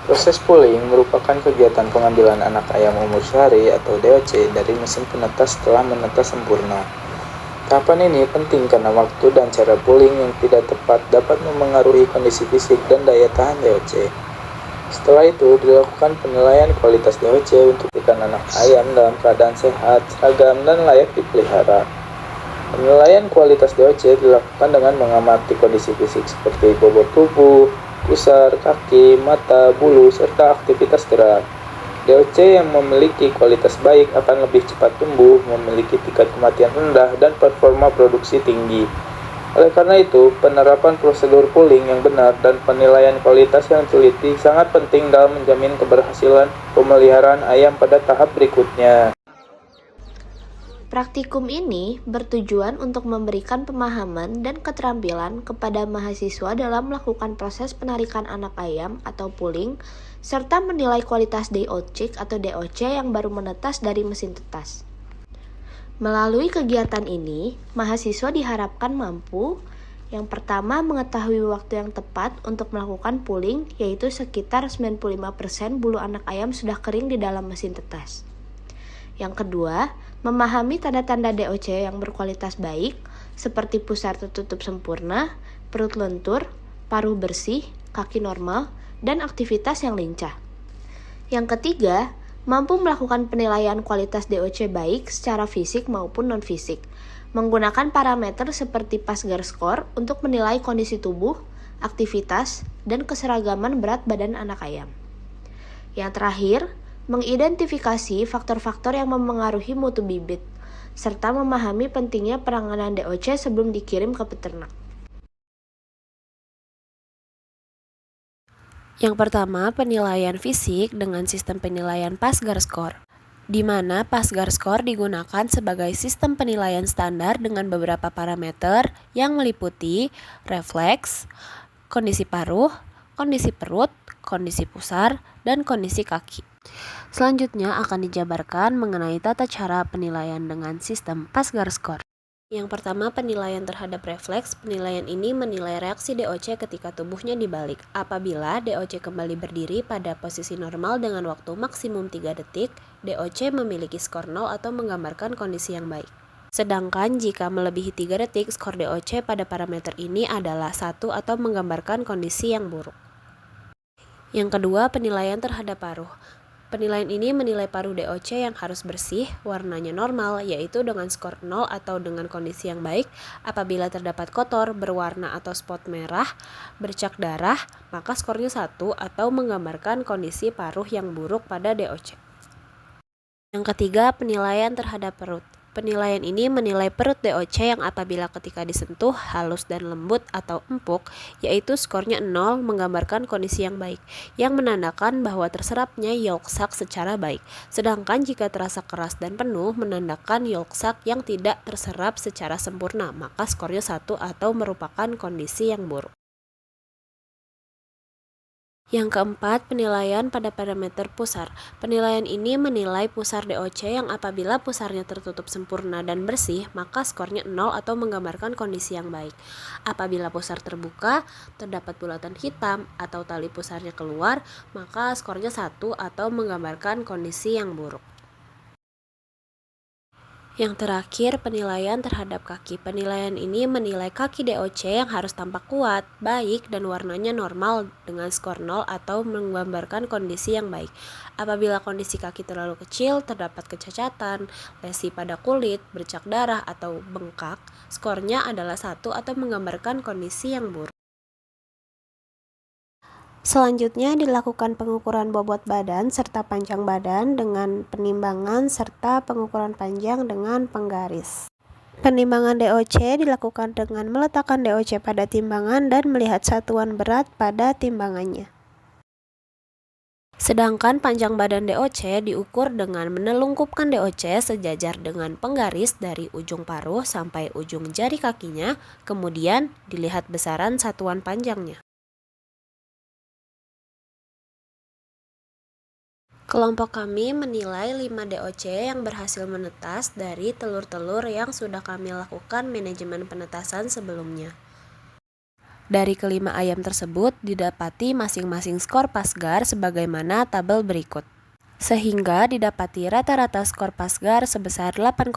Proses pooling merupakan kegiatan pengambilan anak ayam umur sehari atau DOC dari mesin penetas setelah menetas sempurna. Tahapan ini penting karena waktu dan cara pooling yang tidak tepat dapat memengaruhi kondisi fisik dan daya tahan DOC. Setelah itu, dilakukan penilaian kualitas DOC untuk ikan anak ayam dalam keadaan sehat, seragam, dan layak dipelihara. Penilaian kualitas DOC dilakukan dengan mengamati kondisi fisik seperti bobot tubuh, pusar, kaki, mata, bulu, serta aktivitas gerak. DOC yang memiliki kualitas baik akan lebih cepat tumbuh, memiliki tingkat kematian rendah, dan performa produksi tinggi. Oleh karena itu, penerapan prosedur pooling yang benar dan penilaian kualitas yang teliti sangat penting dalam menjamin keberhasilan pemeliharaan ayam pada tahap berikutnya. Praktikum ini bertujuan untuk memberikan pemahaman dan keterampilan kepada mahasiswa dalam melakukan proses penarikan anak ayam atau pooling, serta menilai kualitas DOC atau DOC yang baru menetas dari mesin tetas. Melalui kegiatan ini, mahasiswa diharapkan mampu yang pertama mengetahui waktu yang tepat untuk melakukan pooling, yaitu sekitar 95% bulu anak ayam sudah kering di dalam mesin tetas. Yang kedua, memahami tanda-tanda DOC yang berkualitas baik, seperti pusar tertutup sempurna, perut lentur, paruh bersih, kaki normal, dan aktivitas yang lincah. Yang ketiga, mampu melakukan penilaian kualitas DOC baik secara fisik maupun non-fisik, menggunakan parameter seperti Pasgar Score untuk menilai kondisi tubuh, aktivitas, dan keseragaman berat badan anak ayam. Yang terakhir, mengidentifikasi faktor-faktor yang memengaruhi mutu bibit, serta memahami pentingnya penanganan DOC sebelum dikirim ke peternak. Yang pertama, penilaian fisik dengan sistem penilaian Pasgar Score, di mana Pasgar Score digunakan sebagai sistem penilaian standar dengan beberapa parameter yang meliputi refleks, kondisi paruh, kondisi perut, kondisi pusar, dan kondisi kaki. Selanjutnya akan dijabarkan mengenai tata cara penilaian dengan sistem Pasgar Score. Yang pertama, penilaian terhadap refleks. Penilaian ini menilai reaksi DOC ketika tubuhnya dibalik. Apabila DOC kembali berdiri pada posisi normal dengan waktu maksimum 3 detik, DOC memiliki skor 0 atau menggambarkan kondisi yang baik. Sedangkan jika melebihi 3 detik, skor DOC pada parameter ini adalah 1 atau menggambarkan kondisi yang buruk. Yang kedua, penilaian terhadap paruh. Penilaian ini menilai paruh DOC yang harus bersih, warnanya normal, yaitu dengan skor 0 atau dengan kondisi yang baik. Apabila terdapat kotor, berwarna atau spot merah, bercak darah, maka skornya 1 atau menggambarkan kondisi paruh yang buruk pada DOC. Yang ketiga, penilaian terhadap perut. Penilaian ini menilai perut DOC yang apabila ketika disentuh halus dan lembut atau empuk, yaitu skornya 0 menggambarkan kondisi yang baik, yang menandakan bahwa terserapnya yolk sac secara baik. Sedangkan jika terasa keras dan penuh menandakan yolk sac yang tidak terserap secara sempurna, maka skornya 1 atau merupakan kondisi yang buruk. Yang keempat, penilaian pada parameter pusar. Penilaian ini menilai pusar DOC yang apabila pusarnya tertutup sempurna dan bersih, maka skornya 0 atau menggambarkan kondisi yang baik. Apabila pusar terbuka, terdapat bulatan hitam atau tali pusarnya keluar, maka skornya 1 atau menggambarkan kondisi yang buruk. Yang terakhir, penilaian terhadap kaki. Penilaian ini menilai kaki DOC yang harus tampak kuat, baik, dan warnanya normal dengan skor 0 atau menggambarkan kondisi yang baik. Apabila kondisi kaki terlalu kecil, terdapat kecacatan, lesi pada kulit, bercak darah, atau bengkak, skornya adalah 1 atau menggambarkan kondisi yang buruk. Selanjutnya dilakukan pengukuran bobot badan serta panjang badan dengan penimbangan serta pengukuran panjang dengan penggaris. Penimbangan DOC dilakukan dengan meletakkan DOC pada timbangan dan melihat satuan berat pada timbangannya. Sedangkan panjang badan DOC diukur dengan menelungkupkan DOC sejajar dengan penggaris dari ujung paruh sampai ujung jari kakinya, kemudian dilihat besaran satuan panjangnya. Kelompok kami menilai 5 DOC yang berhasil menetas dari telur-telur yang sudah kami lakukan manajemen penetasan sebelumnya. Dari kelima ayam tersebut didapati masing-masing skor Pasgar sebagaimana tabel berikut. Sehingga didapati rata-rata skor Pasgar sebesar 8,6.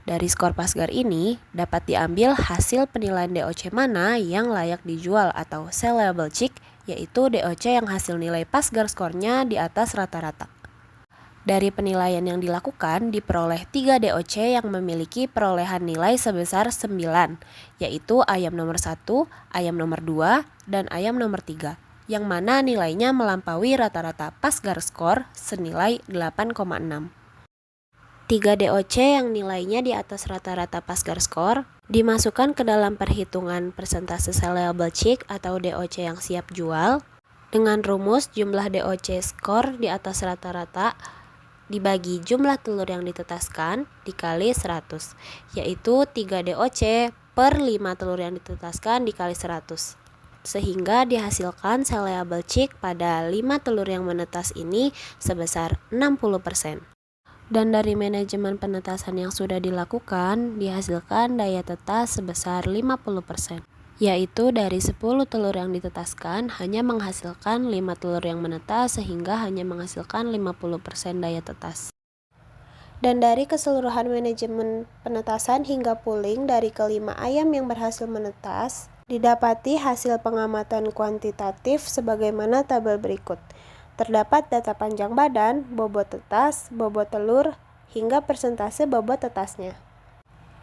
Dari skor Pasgar ini dapat diambil hasil penilaian DOC mana yang layak dijual atau sellable chick, yaitu DOC yang hasil nilai Pasgar skornya di atas rata-rata. Dari penilaian yang dilakukan diperoleh 3 DOC yang memiliki perolehan nilai sebesar 9, yaitu ayam nomor 1, ayam nomor 2, dan ayam nomor 3, yang mana nilainya melampaui rata-rata Pasgar skor senilai 8,6. 3 DOC yang nilainya di atas rata-rata Pasgar skor dimasukkan ke dalam perhitungan persentase sellable chick atau DOC yang siap jual dengan rumus jumlah DOC skor di atas rata-rata dibagi jumlah telur yang ditetaskan dikali 100, yaitu 3 DOC per 5 telur yang ditetaskan dikali 100. Sehingga dihasilkan sellable chick pada 5 telur yang menetas ini sebesar 60%. Dan dari manajemen penetasan yang sudah dilakukan, dihasilkan daya tetas sebesar 50%. Yaitu dari 10 telur yang ditetaskan hanya menghasilkan 5 telur yang menetas sehingga hanya menghasilkan 50% daya tetas. Dan dari keseluruhan manajemen penetasan hingga pooling dari kelima ayam yang berhasil menetas, didapati hasil pengamatan kuantitatif sebagaimana tabel berikut. Terdapat data panjang badan, bobot tetas, bobot telur, hingga persentase bobot tetasnya.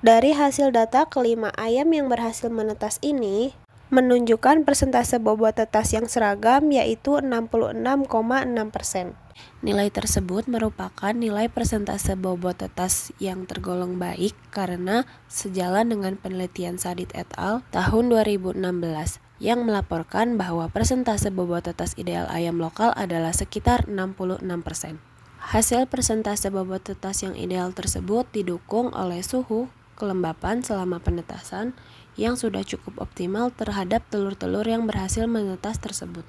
Dari hasil data kelima ayam yang berhasil menetas ini menunjukkan persentase bobot tetas yang seragam yaitu 66,6%. Nilai tersebut merupakan nilai persentase bobot tetas yang tergolong baik karena sejalan dengan penelitian Sadid et al. Tahun 2016 yang melaporkan bahwa persentase bobot tetas ideal ayam lokal adalah sekitar 66%. Hasil persentase bobot tetas yang ideal tersebut didukung oleh suhu, kelembapan selama penetasan yang sudah cukup optimal terhadap telur-telur yang berhasil menetas tersebut.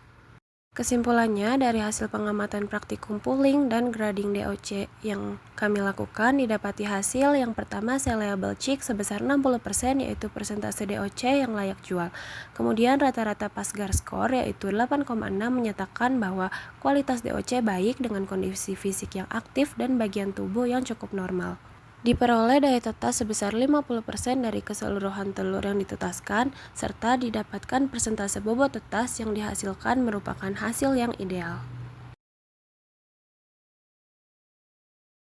Kesimpulannya, dari hasil pengamatan praktikum pooling dan grading DOC yang kami lakukan, didapati hasil yang pertama sellable chick sebesar 60% yaitu persentase DOC yang layak jual. Kemudian rata-rata Pasgar skor yaitu 8,6 menyatakan bahwa kualitas DOC baik dengan kondisi fisik yang aktif dan bagian tubuh yang cukup normal. Diperoleh daya tetas sebesar 50% dari keseluruhan telur yang ditetaskan, serta didapatkan persentase bobot tetas yang dihasilkan merupakan hasil yang ideal.